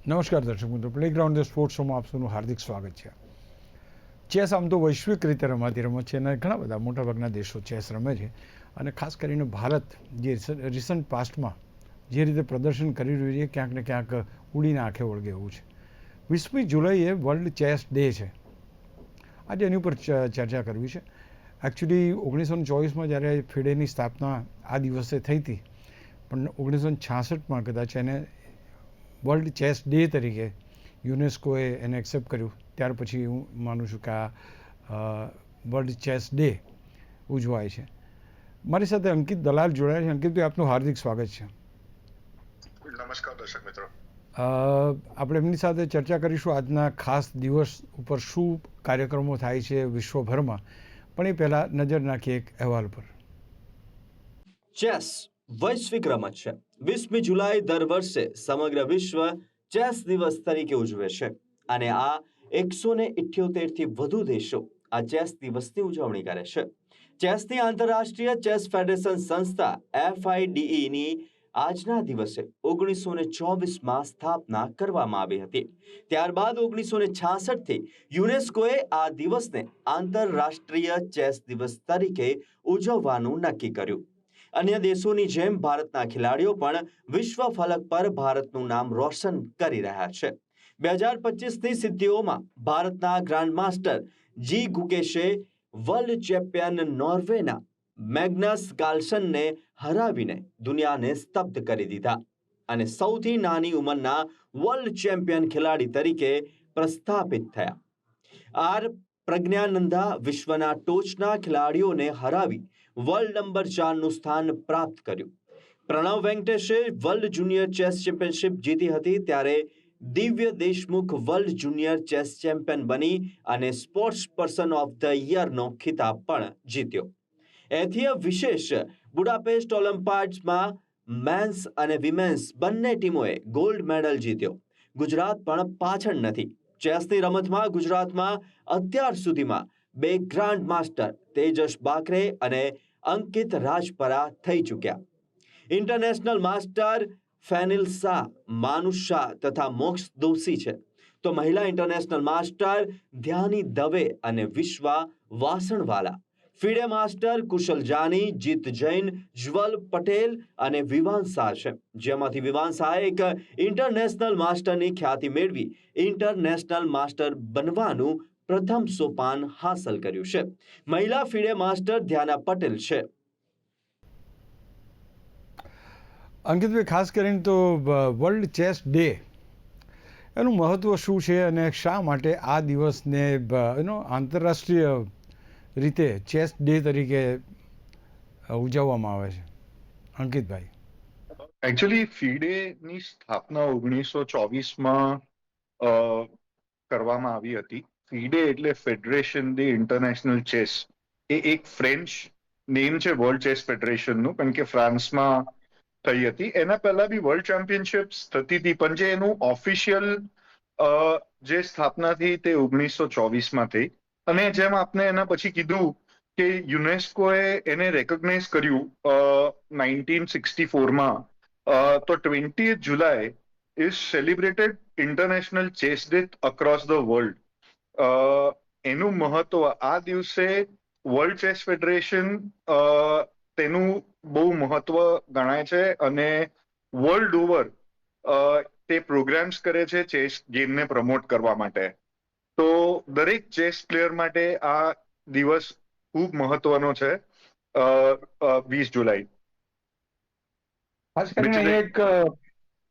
નમસ્કાર દર્શક મિત્રો, પ્લેગ્રાઉન્ડ સ્પોર્ટ્સ શોમાં આપ સૌનું હાર્દિક સ્વાગત છે. ચેસ આમ તો વૈશ્વિક રીતે રમાતી રમત છે અને ઘણા બધા મોટાભાગના દેશો ચેસ રમે છે અને ખાસ કરીને ભારત જે રિસન્ટ પાસ્ટમાં જે રીતે પ્રદર્શન કરી રહ્યું છે ક્યાંક ને ક્યાંક ઉડીને આંખે વળગે એવું છે. 20મી જુલાઈએ વર્લ્ડ ચેસ ડે છે. આજે એની ઉપર ચર્ચા કરવી છે. એકચ્યુઅલી 1924માં જ્યારે ફિડેની સ્થાપના આ દિવસે થઈ હતી, પણ 1966માં કદાચ એને વર્લ્ડ ચેસ ડે તરીકે યુનેસ્કોએ એને એક્સેપ્ટ કર્યું. ત્યાર પછી હું માનું છું કે આ વર્લ્ડ ચેસ ડે ઉજવાય છે. મારી સાથે અંકિત દલાલ જોડાયા છે. અંકિતભાઈ, આપનું હાર્દિક સ્વાગત છે. નમસ્કાર દર્શક મિત્રો. આપણે એમની સાથે ચર્ચા કરીશું આજના ખાસ દિવસ ઉપર શું કાર્યક્રમો થાય છે વિશ્વભરમાં, પણ એ પહેલાં નજર નાખીએ એક અહેવાલ પર. ચેસ વૈશ્વિક રમત છે. 20મી જુલાઈ દર વર્ષે સમગ્ર વિશ્વ ચેસ દિવસ તરીકે ઉજવે છે અને આ 178 થી વધુ દેશો આ ચેસ દિવસની ઉજવણી કરે છે. ચેસની આંતરરાષ્ટ્રીય ચેસ ફેડરેશન સંસ્થા FIDE ની આજના દિવસે 1924માં સ્થાપના કરવામાં આવી હતી. ત્યારબાદ 1966 થી યુનેસ્કોએ આ દિવસને આંતરરાષ્ટ્રીય ચેસ દિવસ તરીકે ઉજવવાનું નક્કી કર્યું. અન્ય દેશોની જેમ ભારતના ખેલાડીઓ પણ વિશ્વ ફલક પર ભારતનું નામ રોશન કરી રહ્યા છે. 2025ની સિદ્ધિઓમાં ભારતના ગ્રાન્ડ માસ્ટર જી ગુકેશે વર્લ્ડ ચેમ્પિયન નોર્વેના મેગ્નસ કાર્લસનને હરાવીને દુનિયાને સ્તબ્ધ કરી દીધા અને સૌથી નાની ઉંમરના વર્લ્ડ ચેમ્પિયન ખેલાડી તરીકે પ્રસ્થાપિત થયા. આર પ્રજ્ઞાનંદા વિશ્વના ટોચના ખેલાડીઓને હરાવી વર્લ્ડ નંબર 4નું સ્થાન પ્રાપ્ત કર્યું. પ્રણવ વેંકટેશે વર્લ્ડ જુનિયર ચેસ ચેમ્પિયનશિપ જીતી હતી, ત્યારે Divya Deshmukh world junior chess champion બની અને સ્પોર્ટ્સ પર્સન ઓફ ધ યરનો ખિતાબ પણ જીત્યો. એથિય વિશેષ બુડાપેસ્ટ ઓલિમ્પિયાડ્સમાં મેન્સ અને વિમેન્સ બંને ટીમોએ ગોલ્ડ મેડલ જીત્યો. ગુજરાત પણ પાછળ નથી. ચેસની રમતમાં ગુજરાતમાં અત્યાર સુધીમાં 2 ગ્રાન્ડ માસ્ટર તેજસ બાકરે અને અંકિત રાજપરા થઈ ચૂક્યા. ઇન્ટરનેશનલ માસ્ટર ફેનિલ શાહ, માનુષ શાહ તથા મોક્ષ દોશી છે, તો મહિલા ઇન્ટરનેશનલ માસ્ટર ધ્યાની દવે અને વિશ્વા વાસણવાલા. ફિડે માસ્ટર કુશલ જાની, જીત જૈન, જ્વલ પટેલ અને વિવાંશા છે, જેમાંથી વિવાંશાએ એક ઇન્ટરનેશનલ માસ્ટરની ખ્યાતિ મેળવી ઇન્ટરનેશનલ માસ્ટર બનવાનું પ્રથમ સોપાન હાંસલ કર્યું છે. મહિલા ફિડે માસ્ટર ધ્યાના પટેલ છે. અંકિતભાઈ, ખાસ કરીને તો વર્લ્ડ ચેસ ડે એનું મહત્ત્વ શું છે અને શા માટે આ દિવસને આંતરરાષ્ટ્રીય રીતે ચેસ ડે તરીકે ઉજવવામાં આવે છે? અંકિતભાઈ. એકચ્યુઅલી ફિડેની સ્થાપના 1924માં કરવામાં આવી હતી. ફિડે એટલે ફેડરેશન ડી ઇન્ટરનેશનલ ચેસ. એ એક ફ્રેન્ચ નેમ છે વર્લ્ડ ચેસ ફેડરેશનનું, કારણ કે ફ્રાન્સમાં થઈ હતી. એના પહેલા બી વર્લ્ડ ચેમ્પિયનશિપ્સ થતી હતી, પણ જે એનું ઓફિશિયલ જે સ્થાપના થઈ તે 1924માં થઈ. અને જેમ આપને એના પછી કીધું કે યુનેસ્કોએ એને રેકોગ્નાઇઝ કર્યું 1964માં, તો 20th July is celebrated international chess day across the world. એનું મહત્વ આ દિવસે વર્લ્ડ ચેસ ફેડરેશન તેનું બહુ મહત્વ ગણાય છે અને વર્લ્ડ ઓવર તે પ્રોગ્રામ્સ કરે છે ચેસ ગેમને પ્રમોટ કરવા માટે. તો દરેક ચેસ પ્લેયર માટે આ દિવસ ખૂબ મહત્વનો છે. 20 જુલાઈ ખાસ કરીને એક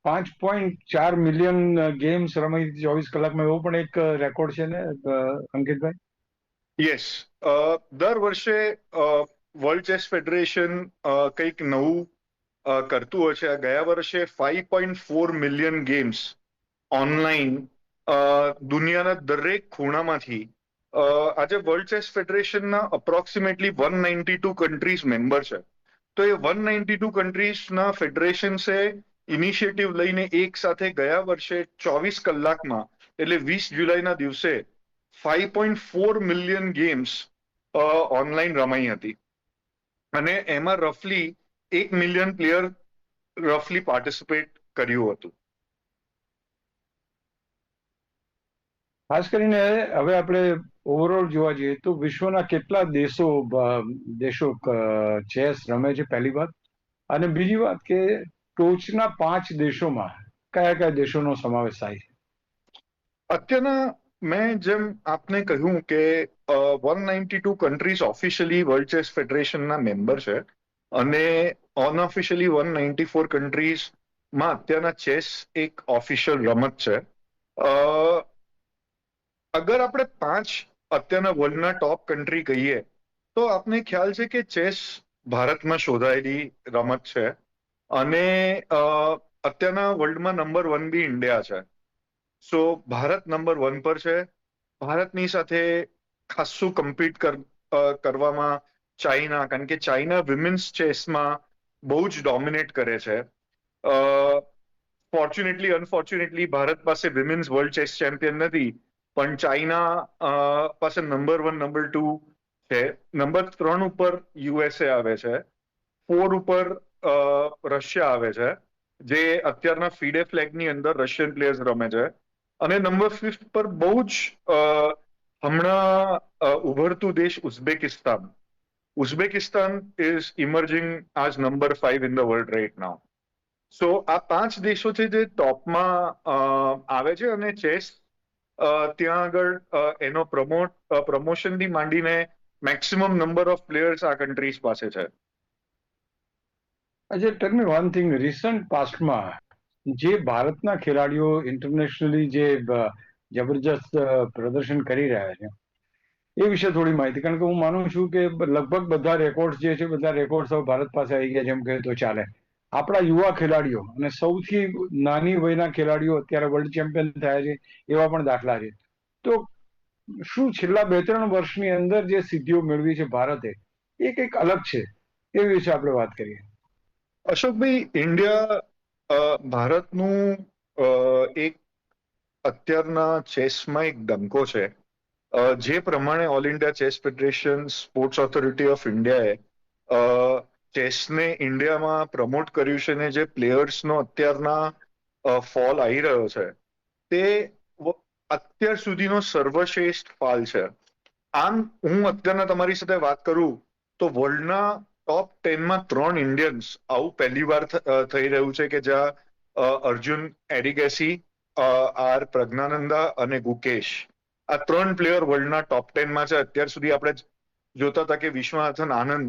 5.4 મિલિયન ગેમ્સ રમાઈ 24 કલાકમાં, એવો પણ એક રેકોર્ડ છે ને અંકિતભાઈ? યસ. દર વર્ષે વર્લ્ડ ચેસ ફેડરેશન કંઈક નવું કરતું હોય છે. ગયા વર્ષે 5.4 મિલિયન ગેમ્સ ઓનલાઈન દુનિયાના દરેક ખૂણામાંથી. આજે વર્લ્ડ ચેસ ફેડરેશનના અપ્રોક્સિમેટલી 192 કન્ટ્રીઝ મેમ્બર છે. તો એ 192 કન્ટ્રીઝના ફેડરેશન્સે ઇનિશિયેટિવ લઈને એક સાથે ગયા વર્ષે 24 કલાકમાં એટલે 20 જુલાઈના દિવસે 5.4 મિલિયન ગેમ્સ ઓનલાઈન રમાઈ હતી અને એમાં રફલી 1 મિલિયન પ્લેયર રફલી પાર્ટિસિપેટ કર્યું હતું. ખાસ કરીને હવે આપણે ઓવરઓલ જોવા જઈએ તો વિશ્વના કેટલા દેશો ચેસ રમે છે પહેલી વાત, અને બીજી વાત કે ટોચના 5 દેશોમાં કયા કયા દેશોનો સમાવેશ થાય છે? અત્યારના મેં જેમ આપને કહ્યું કે 192 કન્ટ્રીઝ ઓફિશિયલી વર્લ્ડ ચેસ ફેડરેશનના મેમ્બર છે અને અનઓફિશિયલી 194 કન્ટ્રીઝમાં અત્યારના ચેસ એક ઓફિશિયલ રમત છે. અ, અગર આપણે 5 અત્યારના વર્લ્ડના ટોપ કન્ટ્રી કહીએ તો આપને ખ્યાલ છે કે ચેસ ભારતમાં શોધાયેલી રમત છે અને અત્યારના વર્લ્ડમાં નંબર 1 બી ઇન્ડિયા છે. સો ભારત નંબર 1 પર છે. ભારતની સાથે ખાસ્સું કરવામાં ચાઇના, કારણ કે ચાઇના વિમેન્સ ચેસમાં બહુ જ ડોમિનેટ કરે છે. ફોર્ચ્યુનેટલી અનફોર્ચ્યુનેટલી ભારત પાસે વિમેન્સ વર્લ્ડ ચેસ ચેમ્પિયન નથી, પણ ચાઇના પાસે નંબર 1 નંબર 2 છે. નંબર 3 ઉપર યુએસએ આવે છે. 4 ઉપર રશિયા આવે છે, જે અત્યારના ફીડે ફ્લેગની અંદર રશિયન પ્લેયર્સ રમે છે. અને નંબર 5 પર બહુ જ હમણાં ઉભરતું દેશ Uzbekistan is emerging as number 5 in the world right now. So આ 5 દેશો છે જે ટોપમાં આવે છે અને ચેસ ત્યાં આગળ એનો પ્રમોશનથી માંડીને મેક્સિમમ નંબર ઓફ પ્લેયર્સ આ કન્ટ્રીઝ પાસે છે. અજય, ટેલ મી વન થિંગ, રિસન્ટ પાસ્ટમાં જે ભારતના ખેલાડીઓ ઇન્ટરનેશનલી જે જબરજસ્ત પ્રદર્શન કરી રહ્યા છે એ વિશે થોડી માહિતી, કારણ કે હું માનું છું કે લગભગ બધા રેકોર્ડ્સ જે છે બધા રેકોર્ડ્સ હવે ભારત પાસે આવી ગયા, જેમ કહે તો ચાલે. આપણા યુવા ખેલાડીઓ અને સૌથી નાની વયના ખેલાડીઓ અત્યારે વર્લ્ડ ચેમ્પિયન થયા છે એવા પણ દાખલા છે. તો શું છેલ્લા 2-3 વર્ષની અંદર જે સિદ્ધિઓ મેળવી છે ભારતે, એ કંઈક અલગ છે, એ વિશે આપણે વાત કરીએ. અશોકભાઈ, ઇન્ડિયા ભારતનું એક અત્યારના ચેસમાં એક ડંકો છે. જે પ્રમાણે all India chess federation, sports authority of ઇન્ડિયાએ ચેસને ઇન્ડિયામાં પ્રમોટ કર્યું છે ને જે પ્લેયર્સનો અત્યારના ફોલ આવી રહ્યો છે તે અત્યાર સુધીનો સર્વશ્રેષ્ઠ ફાલ છે. આમ હું અત્યારના તમારી સાથે વાત કરું તો વર્લ્ડના ટોપ 10માં 3 ઇન્ડિયન્સ આવું પહેલી વાર થઈ રહ્યું છે કે જ્યાં અર્જુન એડિગેસી, આર પ્રજ્ઞાનંદા અને ગુકેશ, આ 3 પ્લેયર વર્લ્ડના ટોપ 10માં છે. અત્યાર સુધી આપણે જોતા હતા કે વિશ્વનાથન આનંદ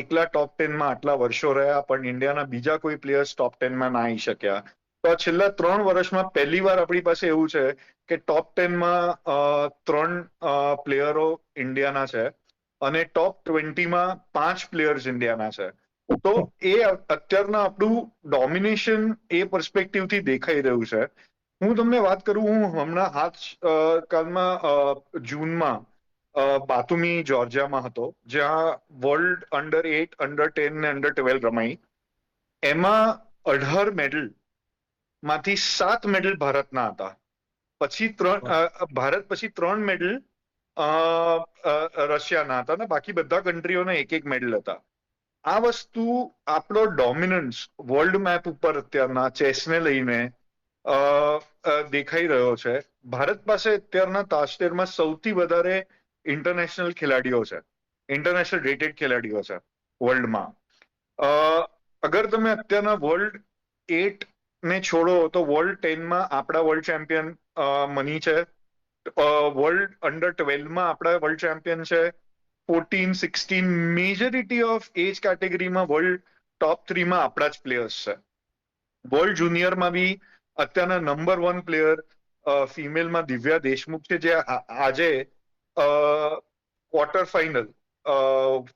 એકલા ટોપ 10માં આટલા વર્ષો રહ્યા, પણ ઇન્ડિયાના બીજા કોઈ પ્લેયર્સ ટોપ 10માં ના આવી શક્યા. તો છેલ્લા 3 વર્ષમાં પહેલી વાર આપણી પાસે એવું છે કે ટોપ 10માં 3 પ્લેયરો ઇન્ડિયાના છે અને ટોપ 20માં 5 પ્લેયર્સ ઇન્ડિયાના છે. તો એ અત્યારના આપણું ડોમિનેશન એ પર્સપેક્ટિવથી દેખાઈ રહ્યું છે. હું તમને વાત કરું, હું હમણાં કાલમાં જૂનમાં બાતુમી જોર્જિયામાં હતો, જ્યાં વર્લ્ડ અંડર 8, અંડર 10 ને અંડર 12 રમાઈ. એમાં 18 મેડલ માંથી 7 મેડલ ભારતના હતા. ભારત પછી 3 મેડલ રશિયાના હતા અને બાકી બધા કન્ટ્રીઓના એક મેડલ હતા. આ વસ્તુ આપણો ડોમિનન્સ વર્લ્ડ મેપ ઉપર અત્યારના ચેસને લઈને દેખાઈ રહ્યો છે. ભારત પાસે અત્યારના તાજેતરમાં સૌથી વધારે ઇન્ટરનેશનલ ખેલાડીઓ છે, ઇન્ટરનેશનલ રેટેડ ખેલાડીઓ છે વર્લ્ડમાં. અગર તમે અત્યારના વર્લ્ડ 8 ને છોડો તો વર્લ્ડ 10માં આપણા વર્લ્ડ ચેમ્પિયન મની છે. વર્લ્ડ અંડર 12માં આપણા વર્લ્ડ ચેમ્પિયન છે. 14, 16 મેજોરિટી ઓફ એજ કેટેગરીમાં વર્લ્ડ ટોપ 3માં આપણા જ પ્લેયર્સ છે. વર્લ્ડ જુનિયરમાં બી અત્યારના નંબર 1 પ્લેયર ફિમેલમાં દિવ્યા દેશમુખ છે, જે આજે quarter final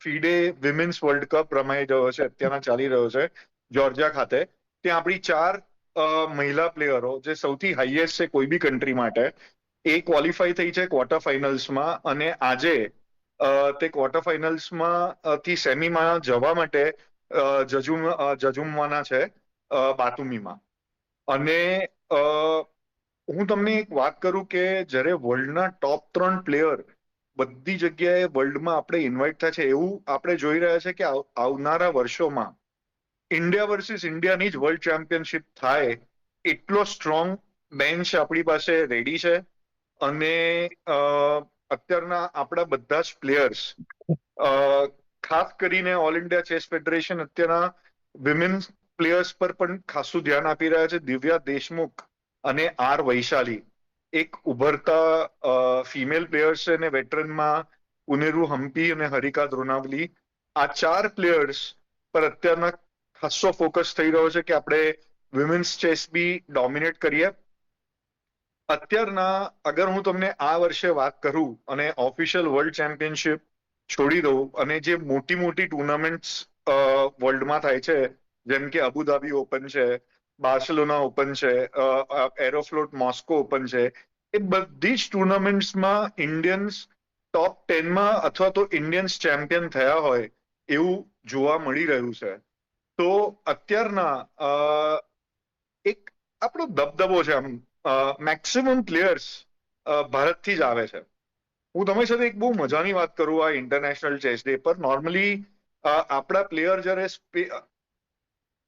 FIDE women's world cup રમાઈ રહ્યો છે, અત્યારના ચાલી રહ્યો છે જોર્જિયા ખાતે. ત્યાં આપણી 4 મહિલા પ્લેયરો, જે સૌથી હાઈએસ્ટ છે કોઈ બી કન્ટ્રી માટે, એ ક્વોલિફાઈ થઈ છે ક્વાર્ટર ફાઇનલ્સમાં અને આજે તે ક્વાર્ટર ફાઇનલ્સમાં થી સેમીમાં જવા માટે જજુમવાના છે બાતુમીમાં. અને હું તમને એક વાત કરું કે જ્યારે વર્લ્ડના ટોપ 3 પ્લેયર બધી જગ્યાએ વર્લ્ડમાં આપણે ઇન્વાઇટ થાય છે, એવું આપણે જોઈ રહ્યા છે કે આવનારા વર્ષોમાં ઇન્ડિયા વર્સિસ ઇન્ડિયાની જ વર્લ્ડ ચેમ્પિયનશિપ થાય એટલો સ્ટ્રોંગ બેન્ચ આપણી પાસે રેડી છે. અને અત્યારના આપણા બધા જ પ્લેયર્સ, ખાસ કરીને ઓલ ઇન્ડિયા ચેસ ફેડરેશન અત્યારના વિમેન્સ પ્લેયર્સ પર પણ ખાસું ધ્યાન આપી રહ્યા છે. દિવ્યા દેશમુખ અને આર વૈશાલી એક ઉભરતા ફિમેલ પ્લેયર્સ છે, અને વેટરનમાં ઉનેરુ હમ્પી અને હરિકા દ્રોનાવલી. આ 4 પ્લેયર્સ પર અત્યારના ખાસો ફોકસ થઈ રહ્યો છે કે આપણે વિમેન્સ ચેસ બી ડોમિનેટ કરીએ. અત્યારના અગર હું તમને આ વર્ષે વાત કરું અને ઓફિશિયલ વર્લ્ડ ચેમ્પિયનશિપ છોડી દઉં અને જે મોટી મોટી ટુર્નામેન્ટ્સ વર્લ્ડમાં થાય છે, જેમ કે અબુધાબી ઓપન છે, બાર્સેલોના ઓપન છે, એરોફ્લોટ મોસ્કો ઓપન છે, એ બધી જ ટુર્નામેન્ટ્સમાં ઇન્ડિયન્સ ટોપ 10માં અથવા તો ઇન્ડિયન્સ ચેમ્પિયન થયા હોય એવું જોવા મળી રહ્યું છે. તો અત્યારના એક આપણો દબદબો છે. આમ મેક્સિમમ પ્લેયર્સ ભારતથી જ આવે છે. હું તમારી સાથે એક બહુ મજાની વાત કરું આ ઇન્ટરનેશનલ ચેસ ડે પર. નોર્મલી આપણા પ્લેયર જ્યારે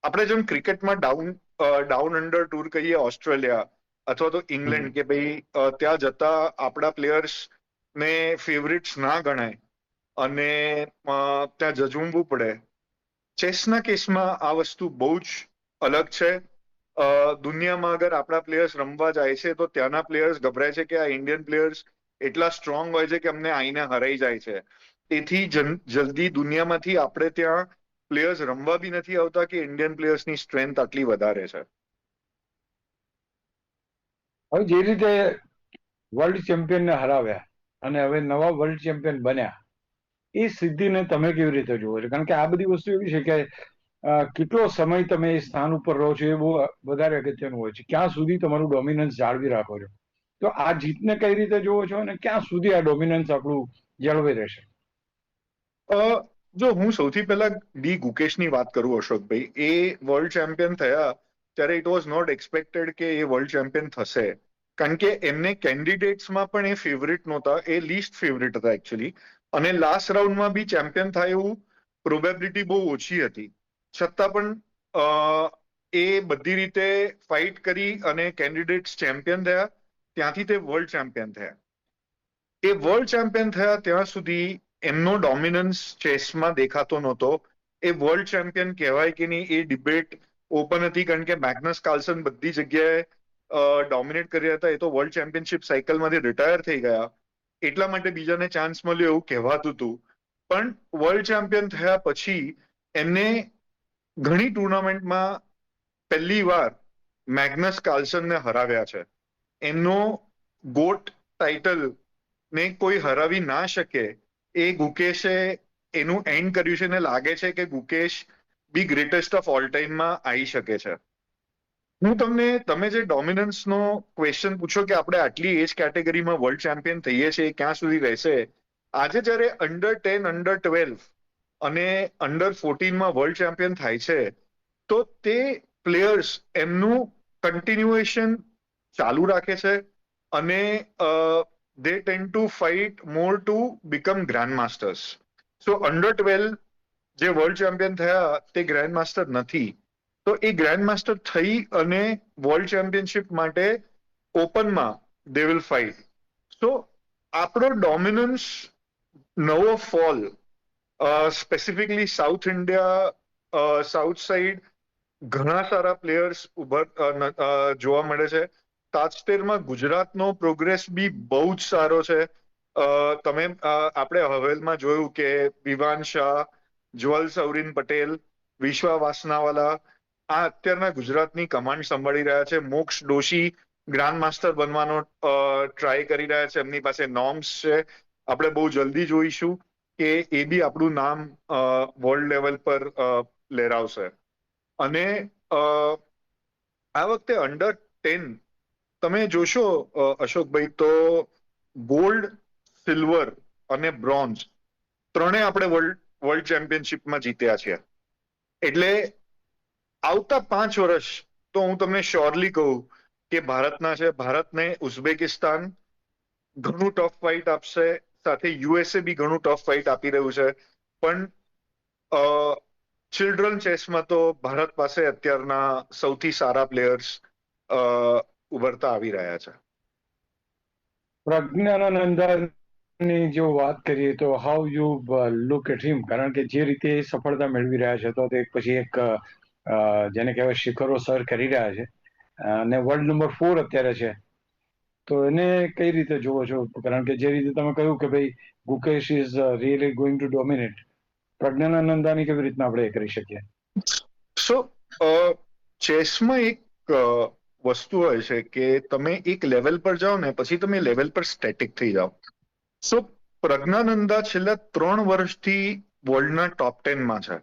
આપણે જેમ ક્રિકેટમાં ડાઉન અંડર ટૂર કહીએ ઓસ્ટ્રેલિયા અથવા તો ઇંગ્લેન્ડ, કે ભાઈ ત્યાં જતા આપણા પ્લેયર્સ ને ફેવરિટ્સ ના ગણાય અને ત્યાં જજુમવું પડે. ચેસના કેસમાં આ વસ્તુ બહુ જ અલગ છે. દુનિયામાં અગર આપણા પ્લેયર્સ રમવા જાય છે તો ત્યાંના પ્લેયર્સ ગભરાય છે કે આ ઇન્ડિયન પ્લેયર્સ એટલા સ્ટ્રોંગ હોય છે કે અમને આઈને હરાઈ જાય છે. તેથી જલ્દી દુનિયામાંથી આપણે ત્યાં પ્લેયર્સ રમવા બી નથી આવતા કે ઇન્ડિયન પ્લેયર્સની સ્ટ્રેન્થ આટલી વધારે છે. હવે જે રીતે વર્લ્ડ ચેમ્પિયનને હરાવ્યા અને હવે નવા વર્લ્ડ ચેમ્પિયન બન્યા, એ સિદ્ધિને તમે કેવી રીતે જુઓ છો? કારણ કે આ બધી વસ્તુ એવી છે કે કેટલો સમય તમે એ સ્થાન ઉપર રહો છો એ બહુ વધારે અગત્યનું હોય છે. ક્યાં સુધી તમારું ડોમિનન્સ જાળવી રાખો છો? તો આ જીતને કઈ રીતે જુઓ છો અને ક્યાં સુધી આ ડોમિનન્સ આપણું જળવાઈ રહેશે? જો હું સૌથી પહેલા ડી ગુકેશની વાત કરું, અશોકભાઈ, એ વર્લ્ડ ચેમ્પિયન થયા ત્યારે ઇટ વોઝ નોટ એક્સપેક્ટેડ કે એ વર્લ્ડ ચેમ્પિયન થશે. કારણ કે એમને કેન્ડિડેટ્સમાં પણ એ ફેવરિટ નહોતા, એ લીસ્ટ ફેવરિટ હતા એકચ્યુઅલી. અને લાસ્ટ રાઉન્ડમાં બી ચેમ્પિયન થાય એવું પ્રોબેબિલિટી બહુ ઓછી હતી. છતાં પણ એ બધી રીતે ફાઇટ કરી અને કેન્ડિડેટ્સ ચેમ્પિયન થયા. ત્યાંથી તે વર્લ્ડ ચેમ્પિયન થયા. એ વર્લ્ડ ચેમ્પિયન થયા ત્યાં સુધી એમનો ડોમિનન્સ ચેસમાં દેખાતો નહોતો. એ વર્લ્ડ ચેમ્પિયન કહેવાય કે નહીં એ ડિબેટ ઓપન હતી, કારણ કે મેગ્નસ કાર્લસન બધી જગ્યાએ ડોમિનેટ કરી રહ્યા હતા. એ તો વર્લ્ડ ચેમ્પિયનશિપ સાયકલમાંથી રિટાયર થઈ ગયા, એટલા માટે બીજાને ચાન્સ મળ્યો એવું કહેવાતું હતું. પણ વર્લ્ડ ચેમ્પિયન થયા પછી એમને ઘણી ટુર્નામેન્ટમાં પહેલી વાર મેગ્નસ કાર્લસનને હરાવ્યા છે. એમનો ગોટ ટાઇટલ ને કોઈ હરાવી ના શકે એ ગુકેશે એનું એન્ડ કર્યું છે, ને લાગે છે કે ગુકેશ બી ગ્રેટેસ્ટ ઓફ ઓલ ટાઈમમાં આવી શકે છે. હું તમે જે ડોમિનન્સનો ક્વેશ્ચન પૂછો કે આપણે આટલી એજ કેટેગરીમાં વર્લ્ડ ચેમ્પિયન થઈએ છીએ ક્યાં સુધી રહેશે, આજે જ્યારે અંડર 10, અંડર 12 અને અંડર 14માં વર્લ્ડ ચેમ્પિયન થાય છે તો તે પ્લેયર્સ એમનું કન્ટિન્યુએશન ચાલુ રાખે છે અને they tend to fight more to become grandmasters. So under 12 જે વર્લ્ડ ચેમ્પિયન થયા તે ગ્રાન્ડ માસ્ટર નથી, તો એ ગ્રાન્ડ માસ્ટર થઈ અને વર્લ્ડ ચેમ્પિયનશિપ માટે ઓપનમાં દે વિલ ફાઇટ. સો આપણો ડોમિનન્સ નવો fall specifically south India, south side ઘણા સારા પ્લેયર્સ જોવા મળે છે. તાજતેરમાં ગુજરાતનો પ્રોગ્રેસ બી બહુ જ સારો છે. તમે આપણે હવેલમાં જોયું કે વિવાન શાહ, જ્વલ સૌરીન પટેલ, વિશ્વા વાસનાવાલા આ અત્યારના ગુજરાતની કમાન્ડ સંભાળી રહ્યા છે. મોક્ષ ડોશી ગ્રાન્ડ માસ્ટર બનવાનો ટ્રાય કરી રહ્યા છે. એમની પાસે નોર્મ્સ છે. આપણે બહુ જલ્દી જોઈશું કે એ બી આપણું નામ વર્લ્ડ લેવલ પર લહેરાવશે. અને આ વખતે અંડર 10 તમે જોશો અશોકભાઈ, તો ગોલ્ડ, સિલ્વર અને બ્રોન્ઝ ત્રણે આપણે વર્લ્ડ ચેમ્પિયનશિપમાં જીત્યા છે. એટલે આવતા 5 વર્ષ તો હું તમને શ્યોરલી કહું કે ભારતના છે. ભારતને ઉઝબેકિસ્તાન ઘણું ટફ ફાઇટ આપશે, સાથે યુએસએ બી ઘણું ટફ ફાઇટ આપી રહ્યું છે. પણ ચિલ્ડ્રન ચેસમાં તો ભારત પાસે અત્યારના સૌથી સારા પ્લેયર્સ ઉભરતા આવી રહ્યા છે. પ્રજ્ઞાનંદાની જો વાત કરીએ તો how you look at him, કારણ કે જે રીતે એ સફળતા મેળવી રહ્યા છે તો એક પછી એક જેને કહેવાય શિખરો સર કરી રહ્યા છે અને વર્લ્ડ નંબર 4 અત્યારે છે. તો એને કઈ રીતે જોવો છો? કારણ કે જે રીતે તમે કહ્યું કે ભાઈ Gukesh is really going to dominate, પ્રજ્ઞાનંદાની કેવી રીતના આપણે એ કરી શકીએ? સો ચેસમાં એક વસ્તુ હોય છે કે તમે એક લેવલ પર જાઓ ને પછી તમે લેવલ પર સ્ટેટિક થઈ જાઓ. સો પ્રજ્ઞાનંદા છેલ્લા 3 વર્ષથી વર્લ્ડના ટોપ 10માં છે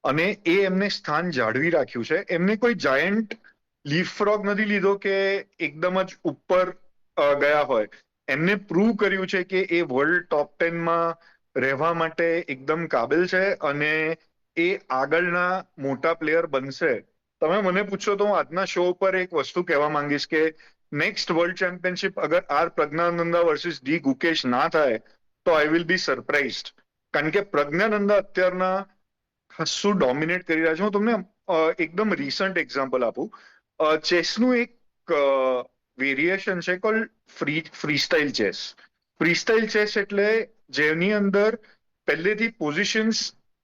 અને એ એમને સ્થાન જાળવી રાખ્યું છે. એમને કોઈ જાયન્ટ લીફફ્રોગ નથી લીધો કે એકદમ જ ઉપર ગયા હોય. એમને પ્રૂવ કર્યું છે કે એ વર્લ્ડ ટોપ 10માં રહેવા માટે એકદમ કાબિલ છે અને એ આગળના મોટા પ્લેયર બનશે. તમે મને પૂછો તો હું આજના શો ઉપર એક વસ્તુ કહેવા માંગીશ કે નેક્સ્ટ વર્લ્ડ ચેમ્પિયનશિપ અગર R Praggnanandhaa versus D Gukesh ના થાય તો આઈ વિલ બી સરપ્રાઇઝડ, કારણ કે પ્રજ્ઞાનંદા અત્યારના ખાસું ડોમિનેટ કરી રહ્યા છે. હું તમને એકદમ રિસન્ટ એક્ઝામ્પલ આપું. ચેસનું એક વેરિએશન છે cold freestyle chess. Freestyle chess એટલે જેની અંદર પહેલેથી પોઝિશન્સ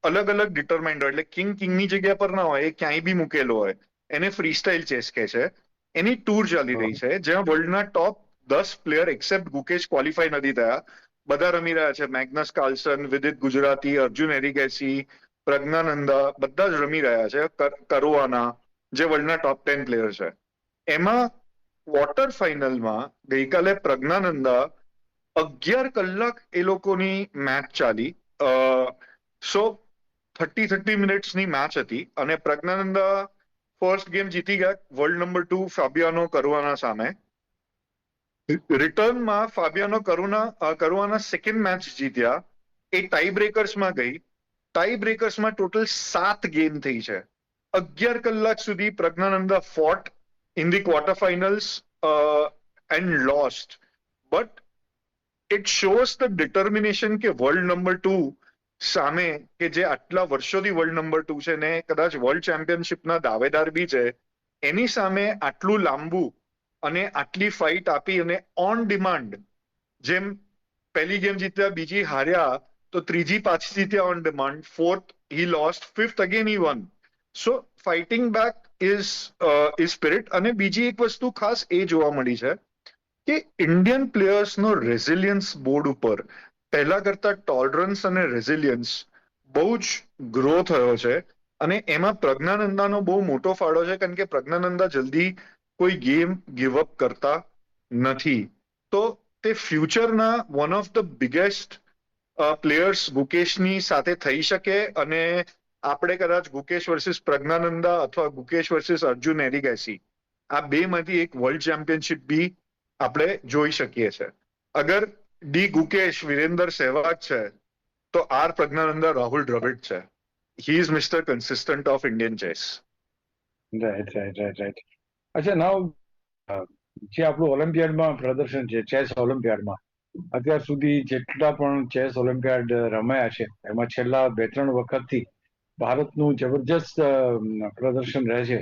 અલગ અલગ ડિટરમાઇન્ડ હોય, એટલે કિંગની જગ્યા પર ના હોય, એ ક્યાંય બી મૂકેલો હોય. એને ફ્રીસ્ટાઇલ ચેસ કહે છે. એની ટૂર ચાલી રહી છે જ્યાં વર્લ્ડના ટોપ 10 પ્લેયર એક્સેપ્ટ ગુકેશ ક્વોલિફાય નથી થયા. બધા રમી રહ્યા છે. મેગ્નસ કાર્લસન, વિદિત ગુજરાતી, અર્જુન એરિગેસી, પ્રજ્ઞાનંદા બધા જ રમી રહ્યા છે. કરુઆના જે વર્લ્ડના ટોપ 10 પ્લેયર છે. એમાં ક્વાર્ટર ફાઇનલમાં ગઈકાલે પ્રજ્ઞાનંદા 11 કલાક એ લોકોની મેચ ચાલી. સો 30 મિનિટ્સની મેચ હતી અને પ્રજ્ઞાનંદા ફર્સ્ટ ગેમ જીતી ગયા વર્લ્ડ નંબર 2 ફાબિયાનો કરુઆના સામે. રિટર્નમાં ફાબિયાનો કરુઆના સેકન્ડ મેચ જીત્યા. એ ટાઈ બ્રેકર્સમાં ગઈ. ટાઈ બ્રેકર્સમાં ટોટલ 7 ગેમ થઈ છે. 11 કલાક સુધી Praggnanandhaa fought in the quarter finals and lost. But it shows the determination કે વર્લ્ડ નંબર 2 સામે, કે જે આટલા વર્ષોથી વર્લ્ડ નંબર 2 છે ને કદાચ વર્લ્ડ ચેમ્પિયનશિપના દાવેદાર બી છે, એની સામે આટલું લાંબુ અને આટલી ફાઇટ આપી અને ઓન ડિમાન્ડ, જેમ પહેલી ગેમ જીત્યા, બીજી હાર્યા, તો ત્રીજી પાછી જીત્યા on demand, fourth he lost, fifth again he one. So fighting back is spirit. અને બીજી એક વસ્તુ ખાસ એ જોવા મળી છે કે ઇન્ડિયન પ્લેયર્સનો રેઝિલિયન્સ બોર્ડ ઉપર પહેલા કરતા ટોલરન્સ અને રેઝિલિયન્સ બહુ જ ગ્રો થયો છે અને એમાં પ્રજ્ઞાનંદાનો બહુ મોટો ફાળો છે, કારણ કે પ્રજ્ઞાનંદા જલ્દી કોઈ ગેમ ગીવ અપ કરતા નથી. તો તે ફ્યુચરના one of the biggest players ગુકેશની સાથે થઈ શકે અને આપણે કદાચ ગુકેશ વર્સિસ પ્રજ્ઞાનંદા અથવા ગુકેશ વર્સિસ અર્જુન એરિગેસી આ બેમાંથી એક વર્લ્ડ ચેમ્પિયનશિપ બી આપણે જોઈ શકીએ છીએ. અગર ડી ગુકેશ વિરેન્દર સહેવાગ છે તો આર પ્રજ્ઞાનંદા રાહુલ દ્રવિડ છે. He is mister consistent of Indian chess. Right. અચ્છા, નાવ જે આપણું ઓલિમ્પિયાડમાં પ્રદર્શન છે, ચેસ ઓલિમ્પિયાડમાં અત્યાર સુધી જેટલા પણ ચેસ ઓલિમ્પિયાડ રમાયા છે એમાં છેલ્લા 2-3 વખતથી ભારતનું જબરજસ્ત પ્રદર્શન રહે છે.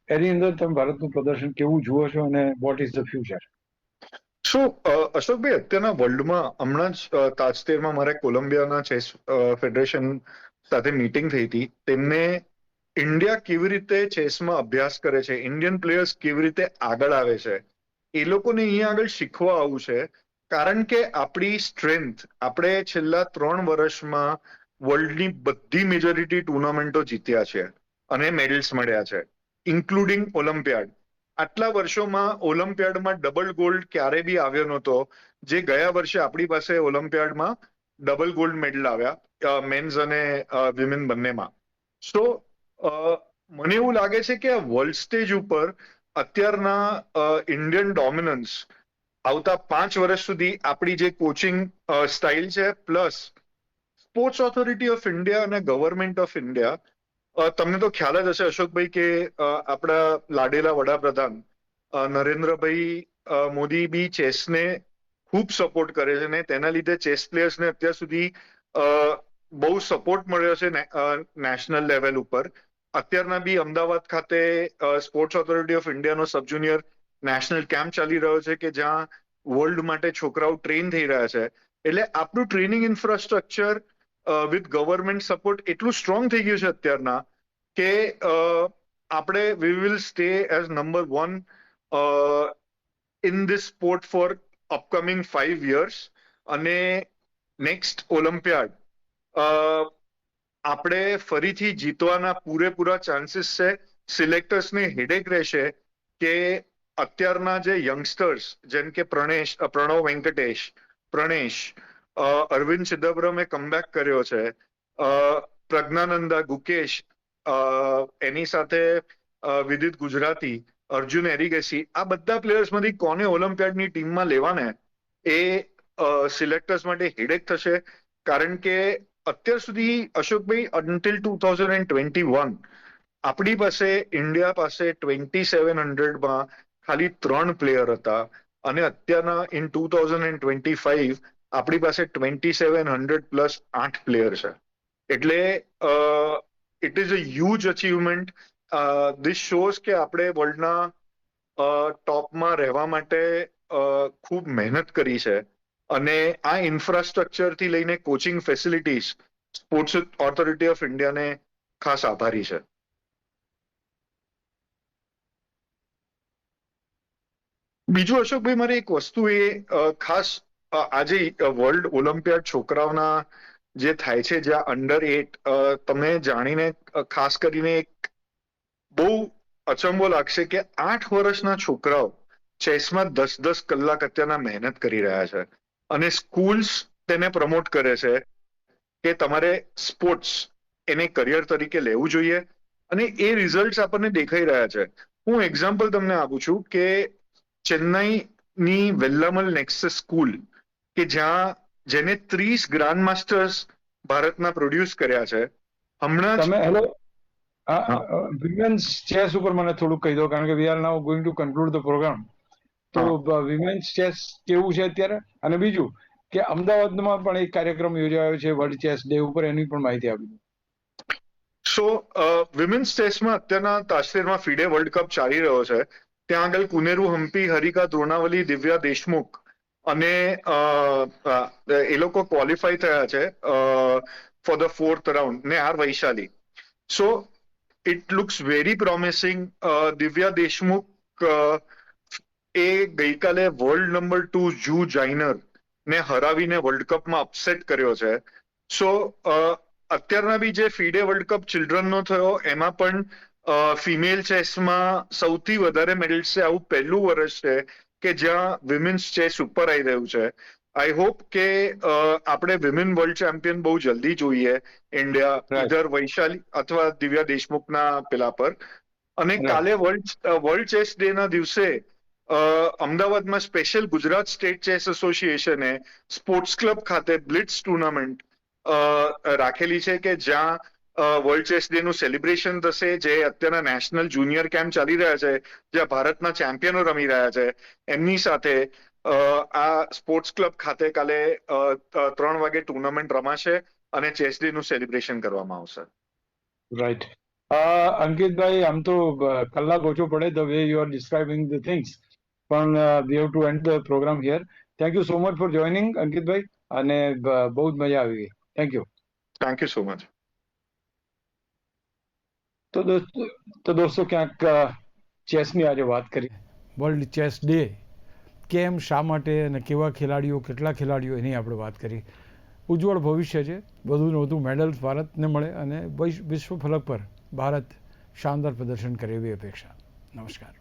એની અંદર તમે ભારતનું પ્રદર્શન કેવું જુઓ છો અને વોટ ઇઝ ધ ફ્યુચર? સો અશોકભાઈ, અત્યારના વર્લ્ડમાં હમણાં જ તાજતેરમાં મારે કોલંબિયાના ચેસ ફેડરેશન સાથે મીટિંગ થઈ હતી. તેમને ઇન્ડિયા કેવી રીતે ચેસમાં અભ્યાસ કરે છે, ઇન્ડિયન પ્લેયર્સ કેવી રીતે આગળ આવે છે, એ લોકોને અહીંયા આગળ શીખવા આવું છે. કારણ કે આપણી સ્ટ્રેન્થ, આપણે છેલ્લા 3 વર્ષમાં વર્લ્ડની બધી મેજોરિટી ટુર્નામેન્ટો જીત્યા છે અને મેડલ્સ મળ્યા છે, ઇન્ક્લુડિંગ ઓલિમ્પિયાડ. આટલા વર્ષોમાં ઓલિમ્પિયાડમાં ડબલ ગોલ્ડ ક્યારે બી આવ્યો નહોતો, જે ગયા વર્ષે આપણી પાસે ઓલિમ્પિયાડમાં ડબલ ગોલ્ડ મેડલ આવ્યા, મેન્સ અને વિમેન બંનેમાં. સો મને એવું લાગે છે કે આ વર્લ્ડ સ્ટેજ ઉપર અત્યારના ઇન્ડિયન ડોમિનન્સ આવતા 5 વર્ષ સુધી આપણી જે કોચિંગ સ્ટાઇલ છે, plus sports authority of India અને ગવર્મેન્ટ ઓફ ઇન્ડિયા, તમને તો ખ્યાલ જ હશે અશોકભાઈ કે આપણા લાડેલા વડાપ્રધાન નરેન્દ્રભાઈ મોદી બી ચેસને ખૂબ સપોર્ટ કરે છે ને તેના લીધે ચેસ પ્લેયર્સને અત્યાર સુધી બહુ સપોર્ટ મળ્યો છે નેશનલ લેવલ ઉપર. અત્યારના બી અમદાવાદ ખાતે સ્પોર્ટ્સ ઓથોરિટી ઓફ ઇન્ડિયાનો સબ જુનિયર નેશનલ કેમ્પ ચાલી રહ્યો છે કે જ્યાં વર્લ્ડ માટે છોકરાઓ ટ્રેન થઈ રહ્યા છે. એટલે આપણું training infrastructure with government support એટલું સ્ટ્રોંગ થઈ ગયું છે અત્યારના કે આપણે we will stay as number 1 in this sport for upcoming 5 years. અને નેક્સ્ટ ઓલિમ્પિયાડ આપણે ફરીથી જીતવાના પૂરેપૂરા ચાન્સીસ છે. સિલેક્ટર્સને હેડેક રહેશે કે અત્યારના જે યંગસ્ટર્સ જેમ કે પ્રણવ વેંકટેશ, પ્રણેશ, અરવિંદ ચિદમ્બરમે કમબેક કર્યો છે, પ્રજ્ઞાનંદા, ગુકેશ, એની સાથે વિદિત ગુજરાતી, અર્જુન એરિગેસી, આ બધા પ્લેયર્સમાંથી કોને ઓલિમ્પિયાડની ટીમમાં લેવાને એ સિલેક્ટર્સ માટે હેડેક થશે. કારણ કે અત્યાર સુધી અશોકભાઈ અન્ટિલ 2021 આપણી પાસે ઇન્ડિયા પાસે 2700 ખાલી 3 પ્લેયર હતા અને અત્યારના ઇન 2025 આપણી પાસે 2700 પ્લસ 8 પ્લેયર છે. એટલે it is a huge achievement. This shows કે આપણે વર્લ્ડના ટોપમાં રહેવા માટે ખૂબ મહેનત કરી છે અને આ ઇન્ફ્રાસ્ટ્રક્ચરથી લઈને coaching facilities sports authority of ઇન્ડિયાને ખાસ આભારી છે. બીજું અશોકભાઈ, મારે એક વસ્તુ એ ખાસ આજે વર્લ્ડ ઓલિમ્પિયાડ છોકરાઓના જે થાય છે જ્યાં અંડર 8, તમે જાણીને ખાસ કરીને એક બહુ અચંબો લાગશે કે 8 વર્ષના છોકરાઓ ચેસમાં 10-10 કલાક અત્યારના મહેનત કરી રહ્યા છે અને સ્કૂલ્સ તેને પ્રમોટ કરે છે કે તમારે સ્પોર્ટ્સ એને કરિયર તરીકે લેવું જોઈએ અને એ રિઝલ્ટ આપણને દેખાઈ રહ્યા છે. હું એક્ઝામ્પલ તમને આપું છું કે ચેન્નાઈની વેલ્લામલ નેક્સસ સ્કૂલ કે જેને 30 ગ્રાન્ડ માસ્ટર્સ ભારતના પ્રોડ્યુસ કર્યા છે. હમણાં તમે હેલો વિમેન્સ ચેસ ઉપર મને થોડુંક કહી દો, કારણ કે we are now going to conclude the programme. તો વિમેન્સ ચેસ કેવું છે અત્યારે, અને બીજું કે અમદાવાદમાં પણ એક કાર્યક્રમ યોજાયો છે વર્લ્ડ ચેસ ડે ઉપર, એની પણ માહિતી આપી. સો વિમેન્સ ચેસમાં અત્યારના તાશ્કેરમાં ફીડે વર્લ્ડ કપ ચાલી રહ્યો છે. ત્યાં આગળ કુનેરુ હમ્પી, હરિકા દ્રોણાવલી, દિવ્યા દેશમુખ અને એ લોકો ક્વોલિફાય થયા છે ફોર ધ 4th રાઉન્ડ, ને R Vaishali. So it looks very promising. Divya Deshmukh એ ગઈકાલે વર્લ્ડ નંબર 2 જુ જાઇનર ને હરાવીને વર્લ્ડ કપમાં અપસેટ કર્યો છે. સો અત્યારના બી જે ફીડે વર્લ્ડ કપ ચિલ્ડ્રનનો થયો એમાં પણ ફિમેલ ચેસમાં સૌથી વધારે મેડલ્સ છે. આવું પહેલું વર્ષ છે કે જ્યાં વિમેન્સ ચેસ ઉપર આવી રહ્યું છે. આઈ હોપ કે આપણે વિમેન વર્લ્ડ ચેમ્પિયન બહુ જલ્દી જોઈએ ઇન્ડિયા, ઇધર વૈશાલી અથવા દિવ્યા દેશમુખના પેલા પર. અને કાલે વર્લ્ડ ચેસ ડે ના દિવસે અમદાવાદમાં સ્પેશિયલ ગુજરાત સ્ટેટ ચેસ એસોસિએશને સ્પોર્ટ્સ ક્લબ ખાતે બ્લિટ્સ ટુર્નામેન્ટ રાખેલી છે કે જ્યાં વર્લ્ડ ચેસ ડે નું સેલિબ્રેશન થશે. જે અત્યારના નેશનલ જુનિયર કેમ્પ ચાલી રહ્યા છે જ્યાં ભારતના ચેમ્પિયનો રમી રહ્યા છે, એમની સાથે આ સ્પોર્ટ્સ ક્લબ ખાતે કાલે 3 વાગે ટુર્નામેન્ટ રમાશે અને ચેસ ડે નું સેલિબ્રેશન કરવામાં આવશે. રાઈટ. અંકિતભાઈ, આમ તો કલાક ઓછો પડે the way you are describing the things, પણ we have to end the programme here. Thank you so much for joining અંકિતભાઈ, અને બહુ જ મજા આવી ગઈ. Thank you. Thank you so much. તો દોસ્તો ક્યાંક ચેસની આજે વાત કરી. વર્લ્ડ ચેસ ડે કેમ, શા માટે અને કેવા ખેલાડીઓ, કેટલા ખેલાડીઓ, એની આપણે વાત કરી. ઉજ્જવળ ભવિષ્ય છે, વધુને વધુ મેડલ્સ ભારતને મળે અને વિશ્વ ફલક પર ભારત શાનદાર પ્રદર્શન કરે એવી અપેક્ષા. નમસ્કાર.